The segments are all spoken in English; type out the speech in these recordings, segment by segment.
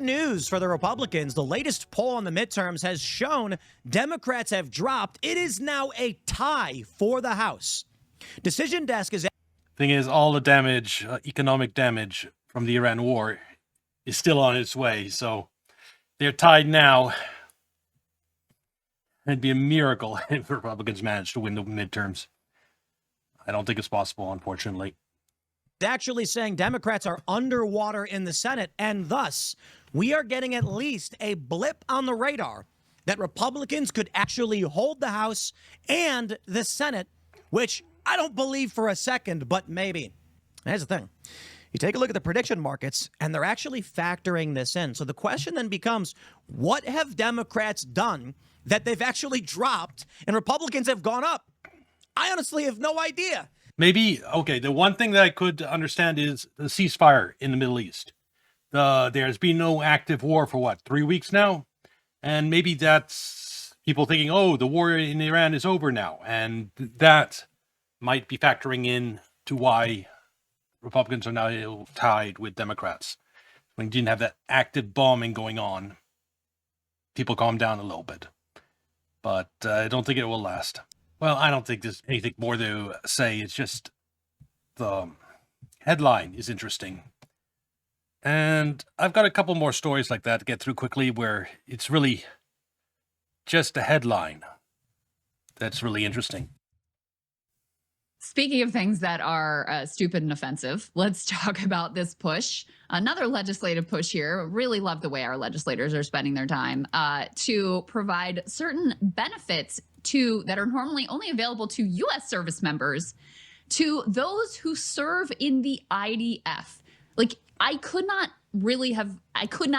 news for the Republicans. The latest poll on the midterms has shown Democrats have dropped. It is now a tie for the House. Decision Desk is... Thing is, all the damage, economic damage from the Iran war is still on its way. So they're tied now. It'd be a miracle if Republicans managed to win the midterms. I don't think it's possible, unfortunately. Actually saying Democrats are underwater in the Senate, and thus we are getting at least a blip on the radar that Republicans could actually hold the House and the Senate, which I don't believe for a second, but maybe. Here's the thing. You take a look at the prediction markets, and they're actually factoring this in. So the question then becomes, what have Democrats done that they've actually dropped and Republicans have gone up? I honestly have no idea. Maybe, okay, the one thing that I could understand is the ceasefire in the Middle East. There's been no active war for 3 weeks now? And maybe that's people thinking, oh, the war in Iran is over now. And that might be factoring in to why Republicans are now tied with Democrats. When you didn't have that active bombing going on, people calmed down a little bit. But I don't think it will last. Well, I don't think there's anything more to say. It's just the headline is interesting. And I've got a couple more stories like that to get through quickly where it's really just a headline that's really interesting. Speaking of things that are stupid and offensive, let's talk about this push. Another legislative push here. Really love the way our legislators are spending their time to provide certain benefits that are normally only available to U.S. service members to those who serve in the IDF. Like, I could not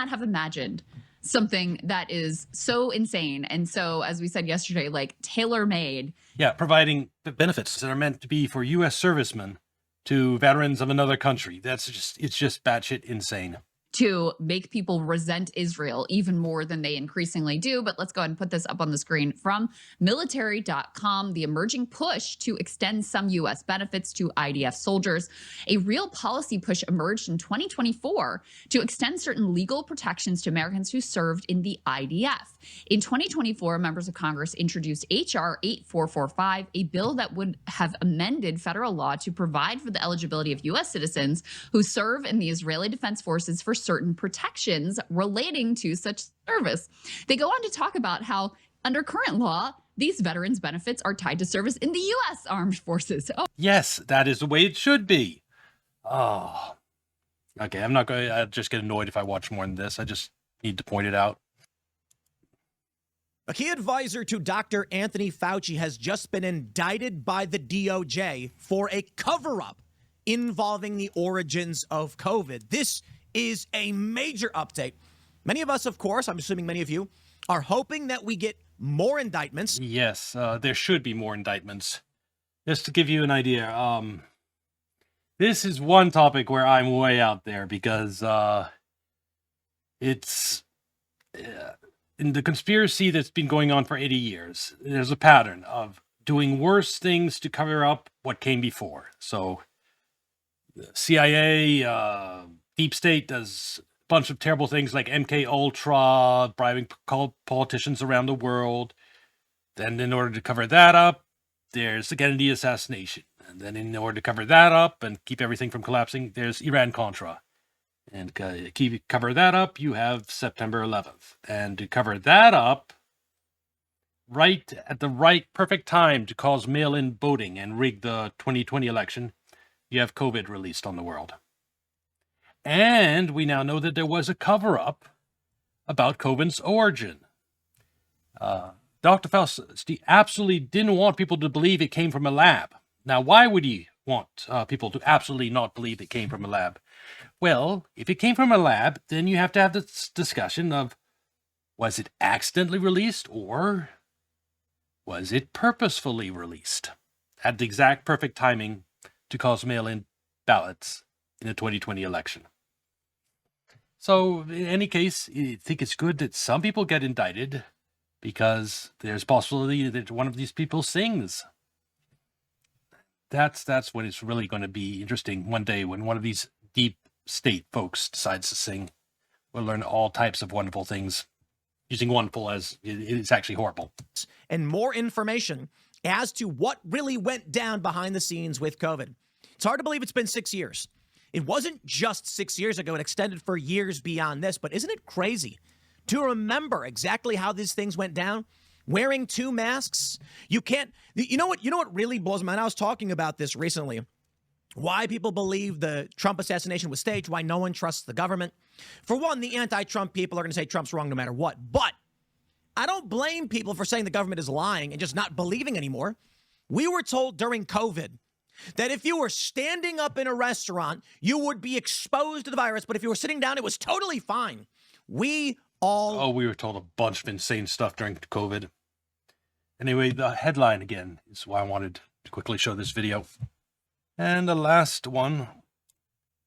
have imagined something that is so insane and so, as we said yesterday, like tailor-made. Yeah, providing benefits that are meant to be for U.S. servicemen to veterans of another country. It's just batshit insane. To make people resent Israel even more than they increasingly do. But let's go ahead and put this up on the screen from military.com. The emerging push to extend some U.S. benefits to IDF soldiers. A real policy push emerged in 2024 to extend certain legal protections to Americans who served in the IDF. In 2024, members of Congress introduced H.R. 8445, a bill that would have amended federal law to provide for the eligibility of U.S. citizens who serve in the Israeli Defense Forces for certain protections relating to such service. They go on to talk about how, under current law, these veterans' benefits are tied to service in the U.S. Armed Forces. Oh. Yes, that is the way it should be. Oh, okay. I'm not going. I just get annoyed if I watch more than this. I just need to point it out. A key advisor to Dr. Anthony Fauci has just been indicted by the DOJ for a cover-up involving the origins of COVID. This is a major update. Many of us, of course, I'm assuming many of you, are hoping that we get more indictments. Yes, there should be more indictments. Just to give you an idea, this is one topic where I'm way out there because it's in the conspiracy that's been going on for 80 years. There's a pattern of doing worse things to cover up what came before. So the CIA, Deep State does a bunch of terrible things like MK Ultra, bribing politicians around the world. Then in order to cover that up, there's the Kennedy assassination. And then in order to cover that up and keep everything from collapsing, there's Iran-Contra. And cover that up, you have September 11th. And to cover that up, right at the perfect time to cause mail-in voting and rig the 2020 election, you have COVID released on the world. And we now know that there was a cover-up about COVID's origin. Dr. Fauci absolutely didn't want people to believe it came from a lab. Now, why would he want people to absolutely not believe it came from a lab? Well, if it came from a lab, then you have to have this discussion of, was it accidentally released or was it purposefully released? At the exact perfect timing to cause mail-in ballots in the 2020 election. So, in any case, I think it's good that some people get indicted because there's possibility that one of these people sings. That's when it's really going to be interesting one day when one of these deep state folks decides to sing. We'll learn all types of wonderful things. Using wonderful as it's actually horrible. And more information as to what really went down behind the scenes with COVID. It's hard to believe it's been 6 years. It wasn't just 6 years ago. It extended for years beyond this. But isn't it crazy to remember exactly how these things went down? Wearing 2 masks. You can't. You know what really blows my mind? I was talking about this recently. Why people believe the Trump assassination was staged, why no one trusts the government. For one, the anti-Trump people are going to say Trump's wrong no matter what. But I don't blame people for saying the government is lying and just not believing anymore. We were told during COVID that if you were standing up in a restaurant, you would be exposed to the virus. But if you were sitting down, it was totally fine. We were told a bunch of insane stuff during COVID. Anyway, the headline again is why I wanted to quickly show this video. And the last one,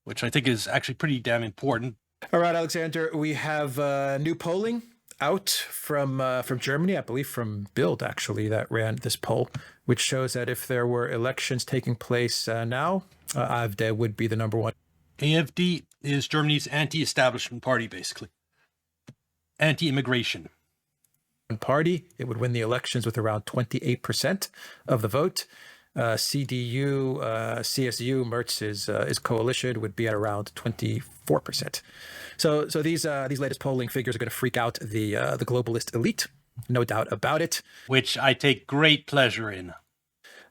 which I think is actually pretty damn important. All right, Alexander, we have new polling out from Germany, I believe from Bild, actually, that ran this poll, which shows that if there were elections taking place now, AfD would be the number one. AfD is Germany's anti-establishment party, basically. Anti-immigration. Party, it would win the elections with around 28% of the vote. CDU, CSU, Merz's coalition would be at around 24%. So these latest polling figures are going to freak out the globalist elite, no doubt about it. Which I take great pleasure in.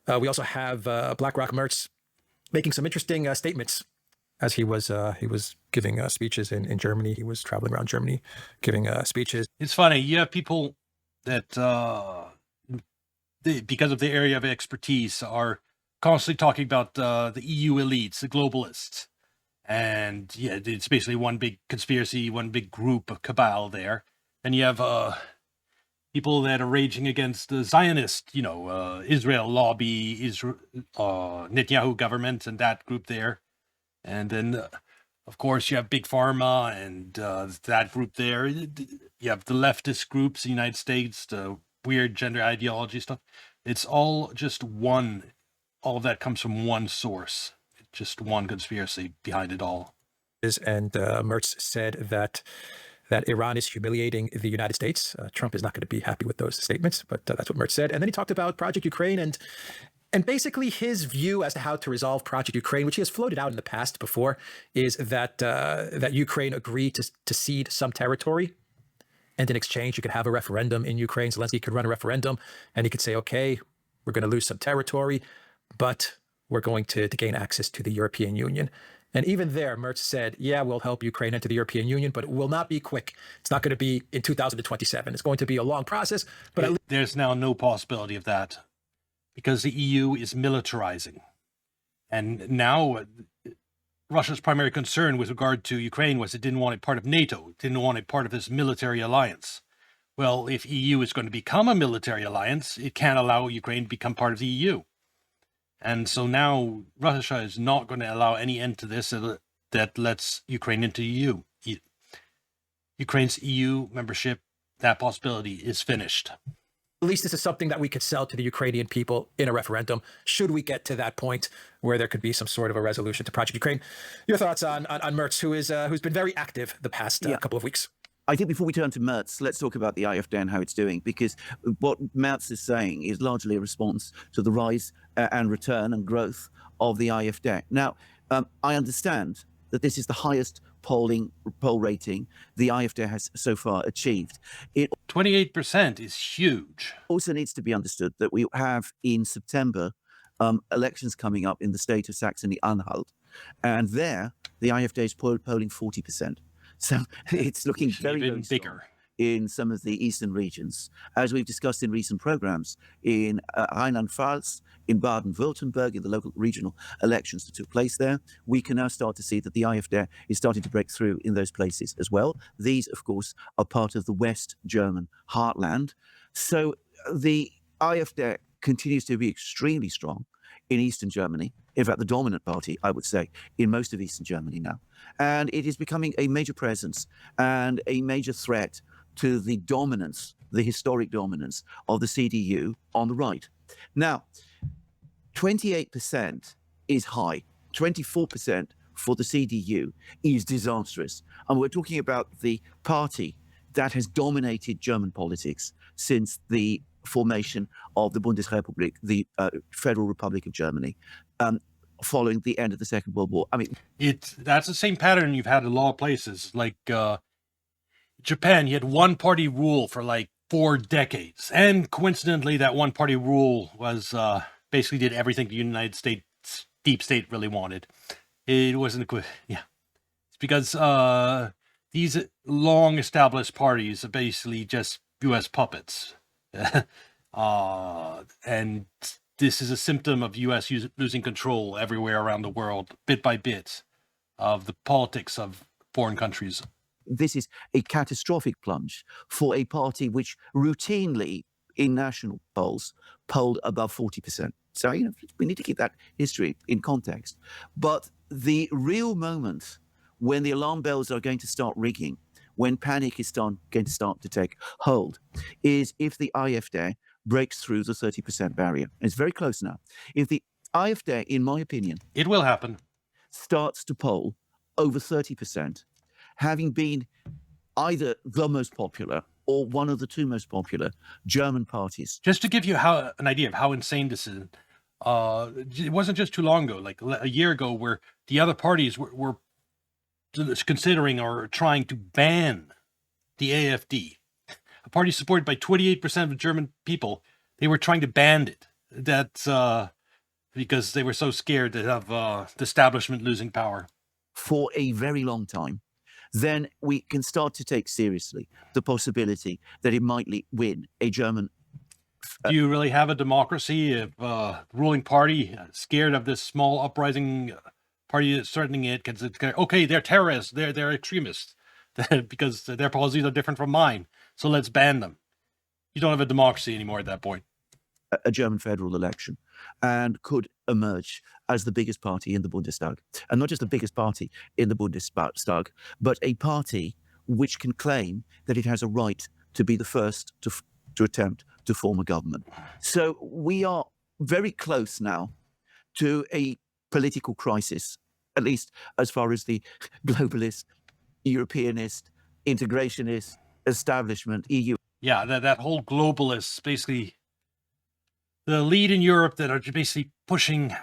We also have BlackRock Merz making some interesting statements as he was giving speeches in Germany. He was traveling around Germany giving speeches. It's funny. You have people that, because of their area of expertise, are constantly talking about the EU elites, the globalists. And yeah, it's basically one big conspiracy, one big group of cabal there. And you have people that are raging against the Zionist, Israel lobby, Netanyahu government and that group there. And then, of course, you have Big Pharma and that group there. You have the leftist groups in the United States, the weird gender ideology stuff. It's all just one. All of that comes from one source. Just one conspiracy behind it all. And Merz said that Iran is humiliating the United States. Trump is not going to be happy with those statements, but that's what Merz said. And then he talked about Project Ukraine and basically his view as to how to resolve Project Ukraine, which he has floated out in the past before, is that Ukraine agreed to cede some territory. And in exchange, you could have a referendum in Ukraine. Zelensky could run a referendum and he could say, okay, we're going to lose some territory, but we're going to gain access to the European Union. And even there, Merz said, yeah, we'll help Ukraine enter the European Union, but it will not be quick. It's not going to be in 2027. It's going to be a long process. But there's now no possibility of that because the EU is militarizing. And now Russia's primary concern with regard to Ukraine was it didn't want it part of NATO. It didn't want it part of this military alliance. Well, if EU is going to become a military alliance, it can't allow Ukraine to become part of the EU. And so now Russia is not going to allow any end to this that lets Ukraine into the EU. Ukraine's EU membership, that possibility is finished. At least this is something that we could sell to the Ukrainian people in a referendum, should we get to that point where there could be some sort of a resolution to Project Ukraine. Your thoughts on Merz, who's been very active the past couple of weeks? I think before we turn to Merz, let's talk about the AfD and how it's doing, because what Merz is saying is largely a response to the rise and return and growth of the AfD. Now, I understand that this is the highest poll rating the AfD has so far achieved. It 28% is huge. Also needs to be understood that we have in September elections coming up in the state of Saxony-Anhalt, and there the AfD is polling 40%. So it's looking very, very bigger in some of the eastern regions. As we've discussed in recent programs, in Rheinland-Pfalz, in Baden-Württemberg, in the local regional elections that took place there, we can now start to see that the AfD is starting to break through in those places as well. These, of course, are part of the West German heartland. So the AfD continues to be extremely strong in Eastern Germany. In fact, the dominant party, I would say, in most of Eastern Germany now. And it is becoming a major presence and a major threat to the dominance, the historic dominance of the CDU on the right. Now, 28% is high, 24% for the CDU is disastrous. And we're talking about the party that has dominated German politics since the formation of the Bundesrepublik, the Federal Republic of Germany, following the end of the Second World War. I mean, that's the same pattern you've had in a lot of places. Like Japan, you had one party rule for like 4 decades. And coincidentally, that one party rule was basically did everything the United States deep state really wanted. It wasn't yeah. It's because these long established parties are basically just US puppets. And this is a symptom of US losing control everywhere around the world, bit by bit, of the politics of foreign countries. This is a catastrophic plunge for a party which routinely in national polls polled above 40%. So, we need to keep that history in context. But the real moment when the alarm bells are going to start ringing, when panic is going to start to take hold, is if the AfD breaks through the 30% barrier. It's very close now. If the AfD, in my opinion, it will happen, starts to poll over 30%, having been either the most popular or one of the 2 most popular German parties. Just to give you an idea of how insane this is, it wasn't just too long ago, like a year ago, where the other parties were considering or trying to ban the AfD, a party supported by 28% of the German people. They were trying to ban it. That's because they were so scared to have the establishment losing power for a very long time. Then we can start to take seriously the possibility that it might win a German. Do you really have a democracy if the ruling party, scared of this small uprising party that's threatening it, because it's okay, they're terrorists, they're extremists, because their policies are different from mine, so let's ban them. You don't have a democracy anymore at that point. A German federal election, and could emerge as the biggest party in the Bundestag. And not just the biggest party in the Bundestag, but a party which can claim that it has a right to be the first to attempt to form a government. So we are very close now to a political crisis, at least as far as the globalist, Europeanist, integrationist, establishment, EU. Yeah, that whole globalist, basically the lead in Europe that are basically pushing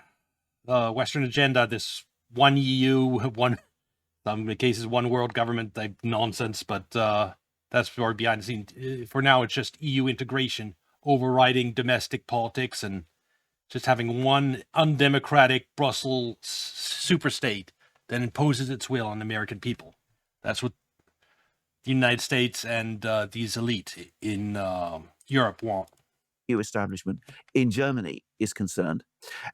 the Western agenda, this one EU, in some cases one world government type nonsense, but that's for behind the scenes. For now, it's just EU integration, overriding domestic politics, and just having one undemocratic Brussels superstate that imposes its will on the American people. That's what the United States and these elite in Europe want. EU establishment in Germany is concerned.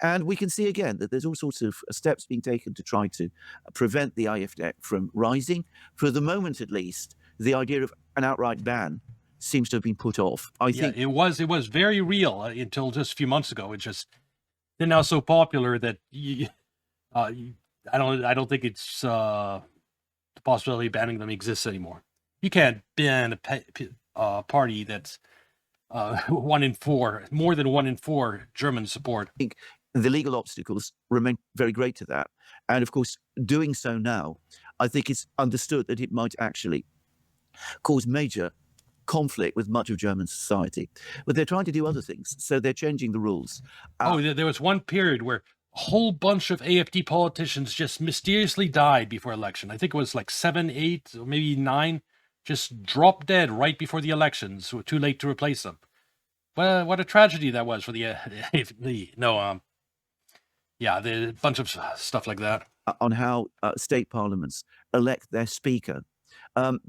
And we can see again that there's all sorts of steps being taken to try to prevent the AfD from rising. For the moment, at least, the idea of an outright ban seems to have been put off. I think it was very real until just a few months ago. It's just they're now so popular that I don't think it's the possibility of banning them exists anymore. You can't ban a party that's 1 in 4, more than 1 in 4 German support. I think the legal obstacles remain very great to that. And of course, doing so now, I think it's understood that it might actually cause major conflict with much of German society. But they're trying to do other things. So they're changing the rules. There was one period where a whole bunch of AfD politicians just mysteriously died before election. I think it was like 7, 8, or maybe 9. Just dropped dead right before the elections. So too late to replace them. Well, what a tragedy that was for the the bunch of stuff like that. On how state parliaments elect their speaker,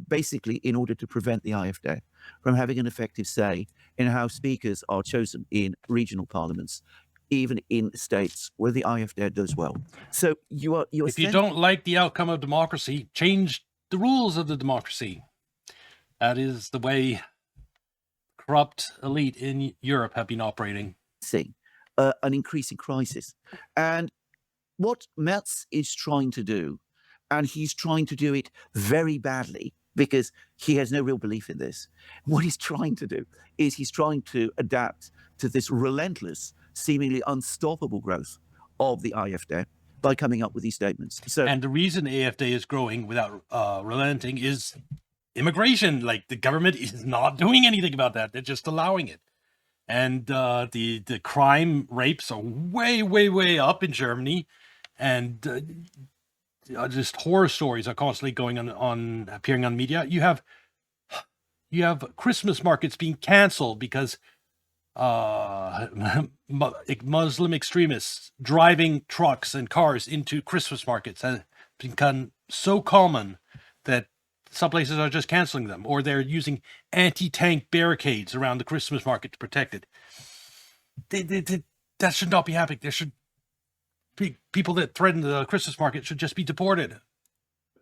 basically in order to prevent the AfD from having an effective say in how speakers are chosen in regional parliaments, even in states where the AfD does well. So you're if you don't like the outcome of democracy, change the rules of the democracy. That is the way corrupt elite in Europe have been operating. Seeing an increasing crisis. And what Merz is trying to do, and he's trying to do it very badly because he has no real belief in this. What he's trying to do is he's trying to adapt to this relentless, seemingly unstoppable growth of the AfD, by coming up with these statements. So, And the reason AfD is growing without relenting is immigration. Like, the government is not doing anything about that. They're just allowing it. And the crime rapes are way, way, way up in Germany. And just horror stories are constantly going on appearing on media. You have Christmas markets being canceled because Muslim extremists driving trucks and cars into Christmas markets has become so common that some places are just canceling them, or they're using anti-tank barricades around the Christmas market to protect it. That should not be happening. There should be people that threaten the Christmas market should just be deported.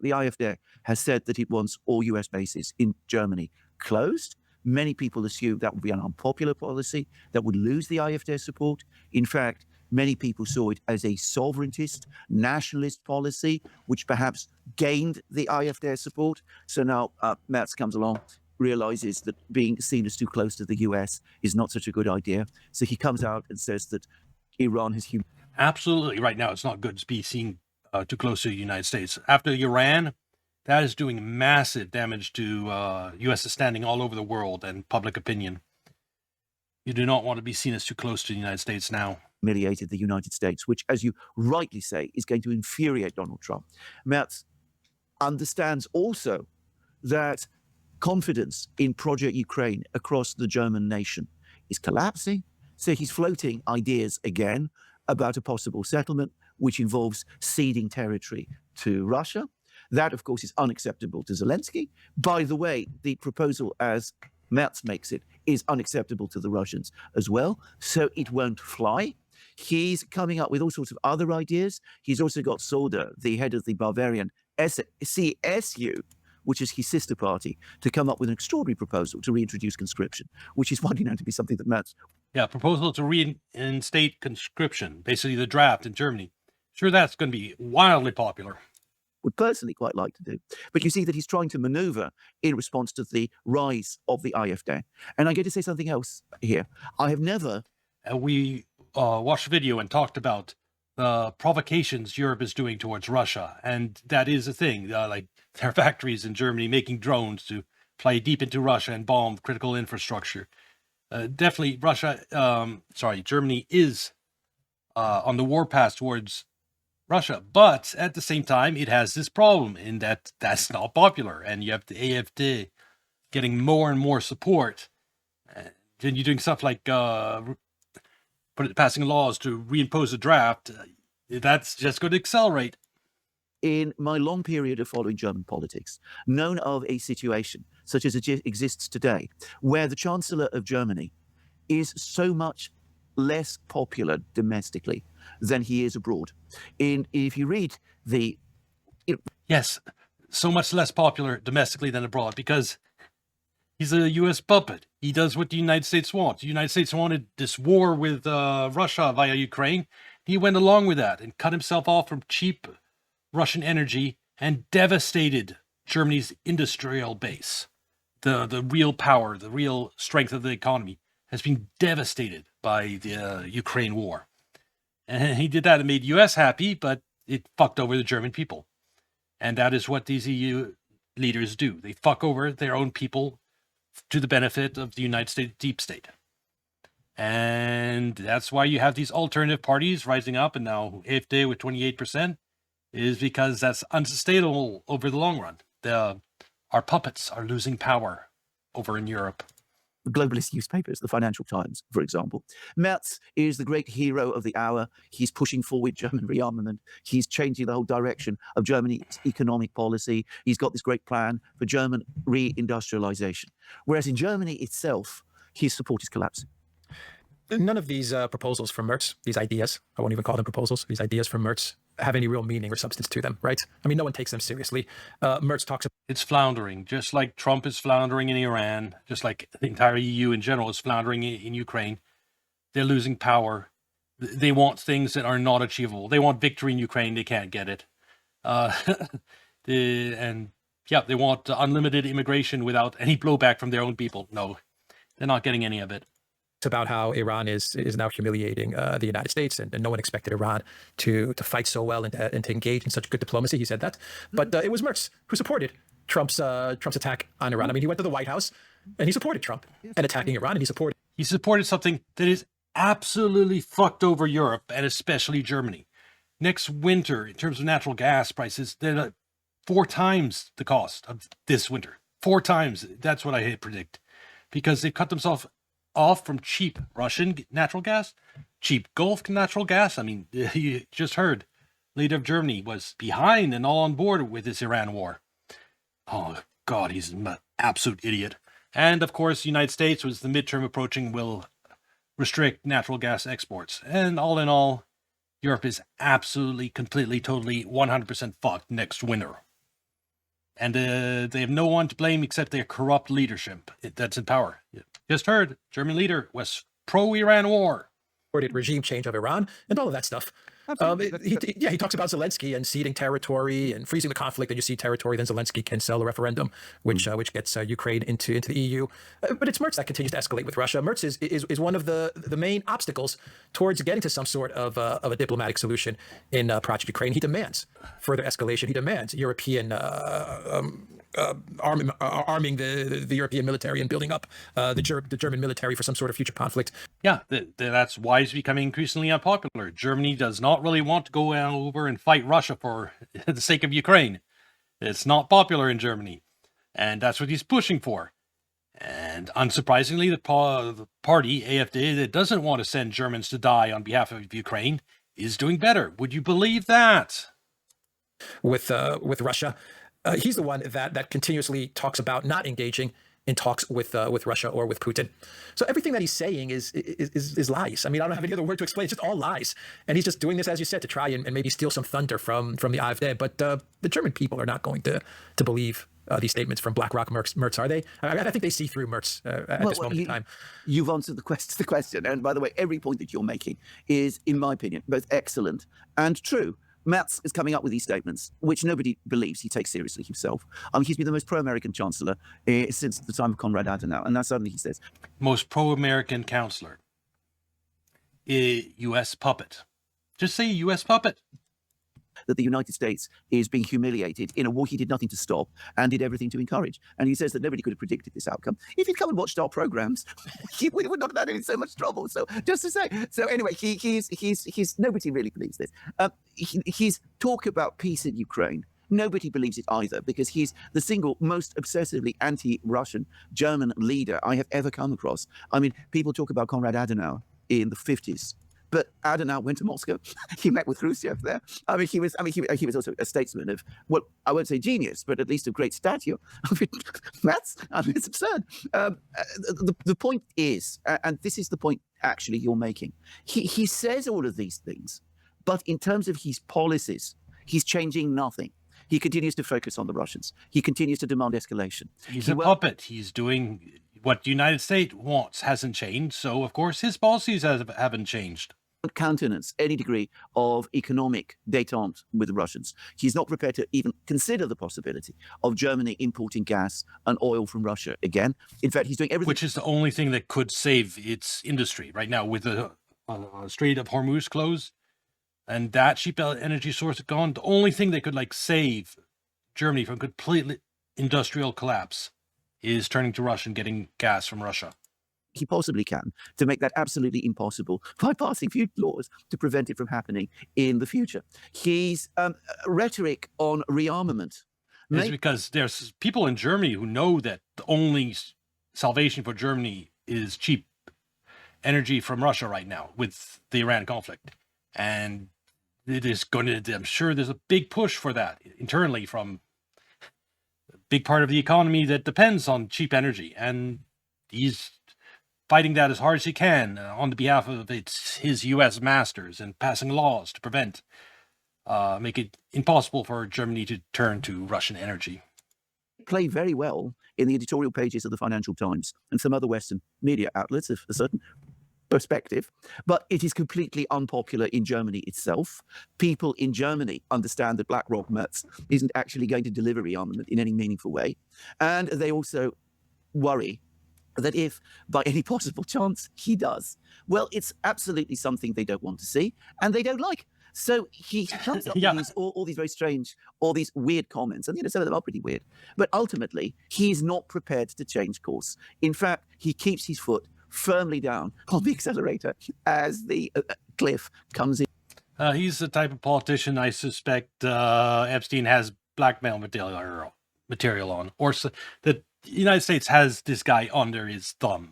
the AfD has said that it wants all US bases in Germany closed. Many people assume that would be an unpopular policy that would lose the AfD support. In fact, many people saw it as a sovereigntist, nationalist policy, which perhaps gained the AfD support. So now Merz comes along, realizes that being seen as too close to the US is not such a good idea. So he comes out and says that Iran has Absolutely. Right now, it's not good to be seen too close to the United States. After Iran, that is doing massive damage to U.S.'s standing all over the world and public opinion. You do not want to be seen as too close to the United States now. humiliated the United States, which, as you rightly say, is going to infuriate Donald Trump. Merz understands also that confidence in Project Ukraine across the German nation is collapsing. So he's floating ideas again about a possible settlement, which involves ceding territory to Russia. That, of course, is unacceptable to Zelensky. By the way, the proposal, as Merz makes it, is unacceptable to the Russians as well. So it won't fly. He's coming up with all sorts of other ideas. He's also got Söder, the head of the Bavarian CSU, which is his sister party, to come up with an extraordinary proposal to reintroduce conscription, which is finding out to be something that Merz Yeah, proposal to reinstate conscription, basically the draft in Germany. Sure, that's going to be wildly popular. would personally quite like to do. But you see that he's trying to maneuver in response to the rise of the AfD. And I get to say something else here. I have never... We watched a video and talked about the provocations Europe is doing towards Russia. And that is a thing. Like, there are factories in Germany making drones to fly deep into Russia and bomb critical infrastructure. Definitely Germany is on the warpath towards Russia, but at the same time, it has this problem in that that's not popular, and you have the AfD getting more and more support. Then you're doing stuff like passing laws to reimpose a draft. That's just going to accelerate. In my long period of following German politics, known of a situation such as it exists today, where the Chancellor of Germany is so much less popular domestically than he is abroad. If you read the... Yes, so much less popular domestically than abroad because he's a U.S. puppet. He does what the United States wants. The United States wanted this war with Russia via Ukraine. He went along with that and cut himself off from cheap Russian energy and devastated Germany's industrial base. The real power, the real strength of the economy has been devastated by the Ukraine war. And he did that and made U.S. happy, but it fucked over the German people. And that is what these EU leaders do. They fuck over their own people to the benefit of the United States deep state. And that's why you have these alternative parties rising up, and now AfD with 28% is because that's unsustainable over the long run. Our puppets are losing power over in Europe. globalist newspapers, the Financial Times, for example. Merz is the great hero of the hour. He's pushing forward German rearmament. He's changing the whole direction of Germany's economic policy. He's got this great plan for German reindustrialization. Whereas in Germany itself, his support is collapsing. None of these proposals from Merz, these ideas, I won't even call them proposals, these ideas from Merz have any real meaning or substance to them, right? I mean, no one takes them seriously. Merz talks about... It's floundering, just like Trump is floundering in Iran, just like the entire EU in general is floundering in Ukraine. They're losing power. They want things that are not achievable. They want victory in Ukraine. They can't get it. They want unlimited immigration without any blowback from their own people. No, they're not getting any of it. about how Iran is now humiliating the United States, and no one expected Iran to fight so well and to engage in such good diplomacy. He said that, but it was Merz who supported Trump's attack on Iran. I mean, he went to the White House and he supported Trump and attacking Iran, and He supported something that is absolutely fucked over Europe and especially Germany. Next winter, in terms of natural gas prices, they're 4 times the cost of this winter. 4 times. That's what I predict, because they've cut themselves off from cheap Russian natural gas, cheap Gulf natural gas. I mean, you just heard, leader of Germany was behind and all on board with this Iran war. Oh God, he's an absolute idiot. And of course, the United States, with the midterm approaching, will restrict natural gas exports. And all in all, Europe is absolutely, completely, totally, 100% fucked next winter. And they have no one to blame except their corrupt leadership that's in power. Just heard, German leader was pro-Iran war. supported regime change of Iran and all of that stuff. He talks about Zelensky and ceding territory and freezing the conflict. And you cede territory, then Zelensky can sell a referendum, which gets Ukraine into the EU. But it's Merz that continues to escalate with Russia. Merz is one of the main obstacles towards getting to some sort of a diplomatic solution in Project Ukraine. He demands further escalation. He demands European arming the European military and building up the German military for some sort of future conflict. Yeah, that's why it's becoming increasingly unpopular. Germany does not really want to go over and fight Russia for the sake of Ukraine. It's not popular in Germany, and that's what he's pushing for. And unsurprisingly, the party, AfD, that doesn't want to send Germans to die on behalf of Ukraine is doing better. Would you believe that? With Russia, he's the one that continuously talks about not engaging in talks with Russia or with Putin. So everything that he's saying is lies. I mean, I don't have any other word to explain. It's just all lies. And he's just doing this, as you said, to try and maybe steal some thunder from the AfD. But the German people are not going to believe these statements from BlackRock Merz, are they? I think they see through Merz at this moment in time. You've answered the question. And by the way, every point that you're making is, in my opinion, both excellent and true. Merz is coming up with these statements, which nobody believes he takes seriously himself. He's been the most pro-American chancellor since the time of Konrad Adenauer. And now suddenly he says... Most pro-American counselor. U.S. puppet. Just say U.S. puppet. That the United States is being humiliated in a war he did nothing to stop and did everything to encourage. And he says that nobody could have predicted this outcome. If he'd come and watched our programs, we would not have had in so much trouble. So just to say, so anyway, he's nobody really believes this. He's talk about peace in Ukraine. Nobody believes it either, because he's the single most obsessively anti-Russian German leader I have ever come across. I mean, people talk about Konrad Adenauer in the 50s. But Adenauer went to Moscow. He met with Khrushchev there. He was also a statesman of, well, I won't say genius, but at least of great stature. It's absurd. The point is, and this is the point actually you're making, he says all of these things, but in terms of his policies, he's changing nothing. He continues to focus on the Russians. He continues to demand escalation. He's a puppet. He's doing what the United States wants hasn't changed. So, of course, his policies haven't changed. Countenance any degree of economic détente with the Russians. He's not prepared to even consider the possibility of Germany importing gas and oil from Russia again. In fact, he's doing everything. Which is the only thing that could save its industry right now, with the Strait of Hormuz closed and that cheap energy source gone. The only thing that could save Germany from completely industrial collapse is turning to Russia and getting gas from Russia. He possibly can, to make that absolutely impossible by passing few laws to prevent it from happening in the future. His rhetoric on rearmament is because there's people in Germany who know that the only salvation for Germany is cheap energy from Russia right now with the Iran conflict. And it is going to, I'm sure there's a big push for that internally from a big part of the economy that depends on cheap energy. And he's fighting that as hard as he can on the behalf of his U.S. masters and passing laws to prevent, make it impossible for Germany to turn to Russian energy. Play very well in the editorial pages of the Financial Times and some other Western media outlets of a certain perspective, but it is completely unpopular in Germany itself. People in Germany understand that BlackRock Merz isn't actually going to deliver rearmament in any meaningful way, and they also worry that if by any possible chance he does, well, it's absolutely something they don't want to see and they don't like. So he comes up Yeah. with all these very strange, all these weird comments, and some of them are pretty weird. But ultimately, he's not prepared to change course. In fact, he keeps his foot firmly down on the accelerator as the cliff comes in. He's the type of politician I suspect Epstein has blackmail material on, or that the United States has this guy under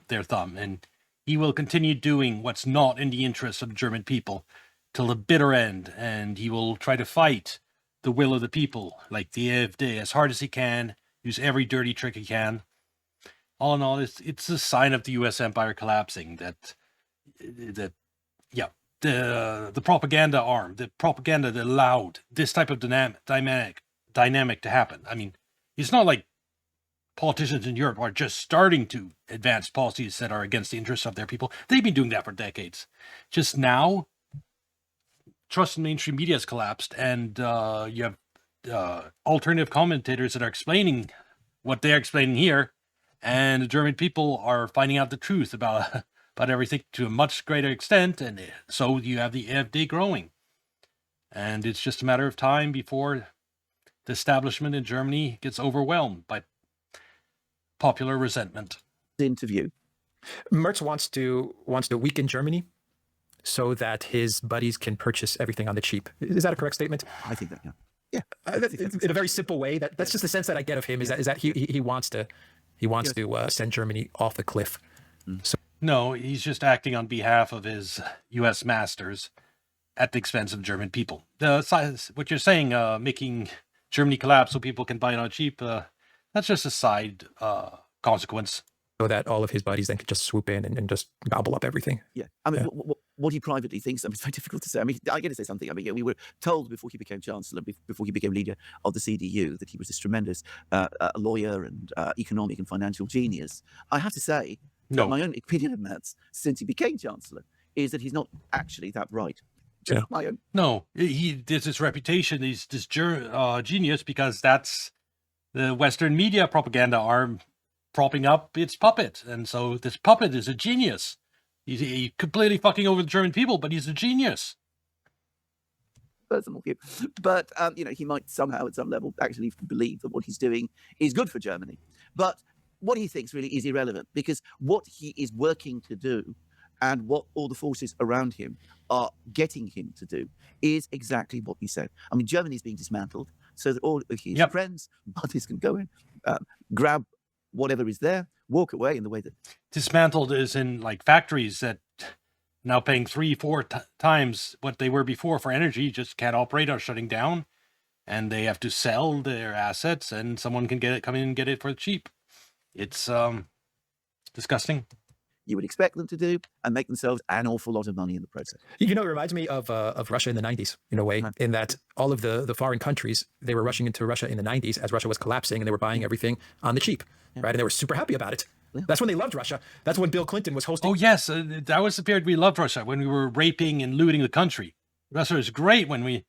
their thumb, and he will continue doing what's not in the interest of the German people till the bitter end, and he will try to fight the will of the people, like the AfD, as hard as he can, use every dirty trick he can. All in all, it's a sign of the U.S. empire collapsing. The propaganda arm, the propaganda that allowed this type of dynamic to happen. I mean, it's not like politicians in Europe are just starting to advance policies that are against the interests of their people. They've been doing that for decades. Just now, trust in mainstream media has collapsed, and you have alternative commentators that are explaining what they're explaining here, and the German people are finding out the truth about everything to a much greater extent, and so you have the AfD growing. And it's just a matter of time before the establishment in Germany gets overwhelmed by popular resentment. Interview. Merz wants to weaken Germany so that his buddies can purchase everything on the cheap. Is that a correct statement? I think that, yeah. In a very simple way, that's just the sense that I get of him. Is that he wants to send Germany off the cliff. So No, he's just acting on behalf of his U.S. masters at the expense of German people. What you're saying, making Germany collapse so people can buy it on cheap, that's just a side consequence. so that all of his buddies then could just swoop in and just gobble up everything. Yeah. I mean, what he privately thinks, I mean, it's very difficult to say. I mean, I get to say something. I mean, we were told before he became chancellor, before he became leader of the CDU, that he was this tremendous lawyer and economic and financial genius. I have to say, No. my own opinion of Merz since he became chancellor is that he's not actually that bright. Just my own. No, there's this reputation. He's this genius because that's the Western media propaganda arm propping up its puppet. And so this puppet is a genius. He's completely fucking over the German people, but he's a genius. Personal view. But, he might somehow at some level actually believe that what he's doing is good for Germany. But what he thinks really is irrelevant, because what he is working to do and what all the forces around him are getting him to do is exactly what he said. I mean, Germany is being dismantled so that all of his friends, buddies can go in, grab whatever is there, walk away in the way that... Dismantled is in like factories that now paying 3-4 times what they were before for energy, just can't operate, or shutting down, and they have to sell their assets, and someone can come in and get it for cheap. It's disgusting. You would expect them to do, and make themselves an awful lot of money in the process. It reminds me of Russia in the 90s, in a way, in that all of the foreign countries, they were rushing into Russia in the 90s as Russia was collapsing, and they were buying everything on the cheap, right? And they were super happy about it. Yeah. That's when they loved Russia. That's when Bill Clinton was hosting. Oh, yes. That was the period we loved Russia, when we were raping and looting the country. Russia is great when we...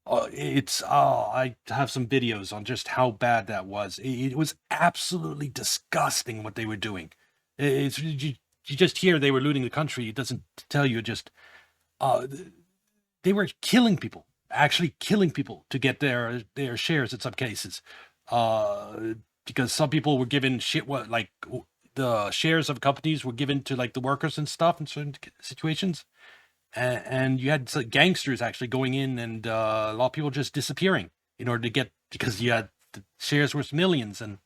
I have some videos on just how bad that was. It was absolutely disgusting what they were doing. You just hear they were looting the country. It doesn't tell you just... they were killing people, actually killing people to get their shares in some cases. Because some people were given the shares of companies were given to like the workers and stuff in certain situations. And you had gangsters actually going in, and a lot of people just disappearing in order to get, because you had the shares worth millions. And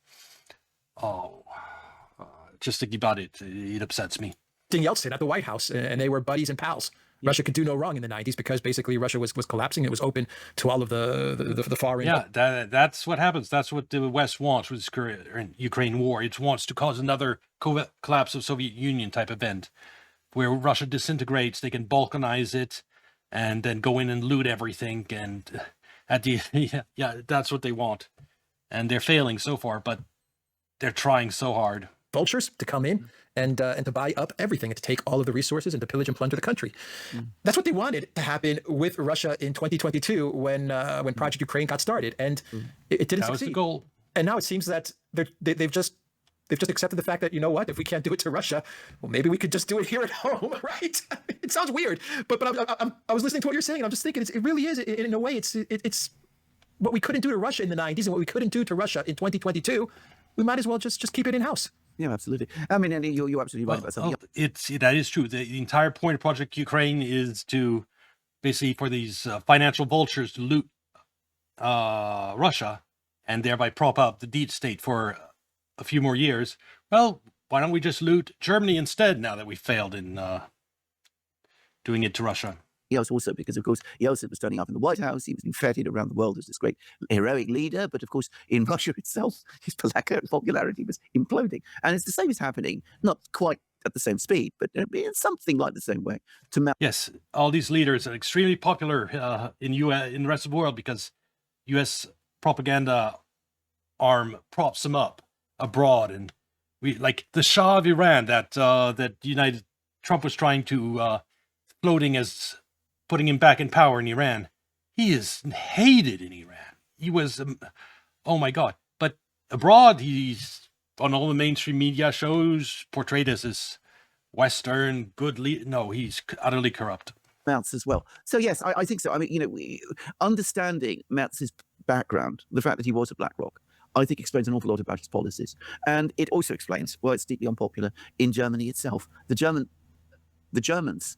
just thinking about it, it upsets me. Yeltsin at the White House, and they were buddies and pals. Yeah. Russia could do no wrong in the 90s because basically Russia was collapsing. It was open to all of the foreign. Yeah, that's what happens. That's what the West wants with the Ukraine war. It wants to cause another collapse of Soviet Union type event, where Russia disintegrates. They can balkanize it, and then go in and loot everything. And that's what they want. And they're failing so far, but they're trying so hard. Vultures to come in and to buy up everything and to take all of the resources and to pillage and plunder the country. That's what they wanted to happen with Russia in 2022 when Project Ukraine got started, and it didn't succeed. That was the goal. And now it seems that they've just they've just accepted the fact that, you know what, if we can't do it to Russia, well, maybe we could just do it here at home, right? It sounds weird, but I was listening to what you're saying, and I'm just thinking it really is, in a way, it's what we couldn't do to Russia in the 90s and what we couldn't do to Russia in 2022, we might as well just keep it in-house. Yeah, absolutely. I mean, and you're absolutely right about something. That is true. The entire point of Project Ukraine is to basically for these financial vultures to loot Russia and thereby prop up the deep state for a few more years. Well, why don't we just loot Germany instead now that we failed in doing it to Russia? Yes, also because, of course, Yeltsin was turning up in the White House. He was being feted around the world as this great heroic leader. But, of course, in Russia itself, his popularity was imploding. And it's the same is happening, not quite at the same speed, but in something like the same way. Yes, all these leaders are extremely popular in the rest of the world because U.S. propaganda arm props them up abroad. And we like the Shah of Iran that Trump was trying to floating as putting him back in power in Iran. He is hated in Iran. He was, oh my God. But abroad, he's on all the mainstream media shows portrayed as this Western good leader. No, he's utterly corrupt. Merz as well. So yes, I think so. I mean, understanding Merz's background, the fact that he was at BlackRock, I think explains an awful lot about his policies. And it also explains why it's deeply unpopular in Germany itself. The Germans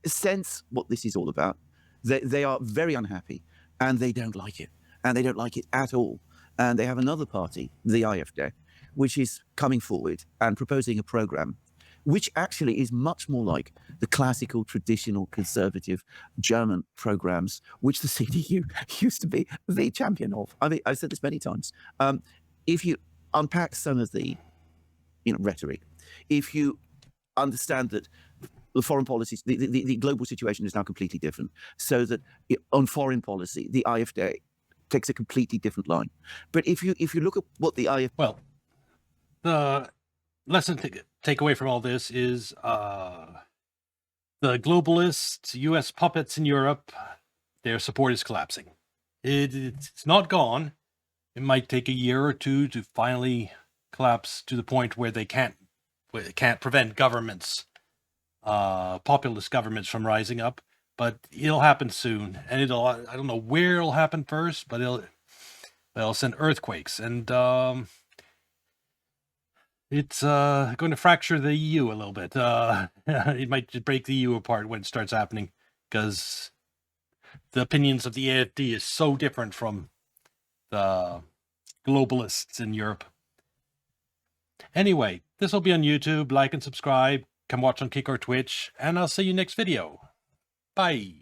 sense what this is all about. They are very unhappy and they don't like it. And they don't like it at all. And they have another party, the AfD, which is coming forward and proposing a program which actually is much more like the classical, traditional, conservative German programs, which the CDU used to be the champion of. I mean, I've said this many times. If you unpack some of the rhetoric, if you understand that the foreign policies, the global situation is now completely different, so that on foreign policy, the AfD takes a completely different line. But if you look at what the AfD... Well, the lesson to take away from all this is the globalists, U.S. puppets in Europe, their support is collapsing. It's not gone. It might take a year or two to finally collapse to the point where they can't prevent governments, populist governments, from rising up. But it'll happen soon, and I don't know where it'll happen first, but they'll send earthquakes, and it's going to fracture the EU a little bit. It might just break the EU apart when it starts happening, because the opinions of the AfD is so different from the globalists in Europe. Anyway, this will be on YouTube. Like and subscribe. Come watch on Kick or Twitch, and I'll see you next video. Bye.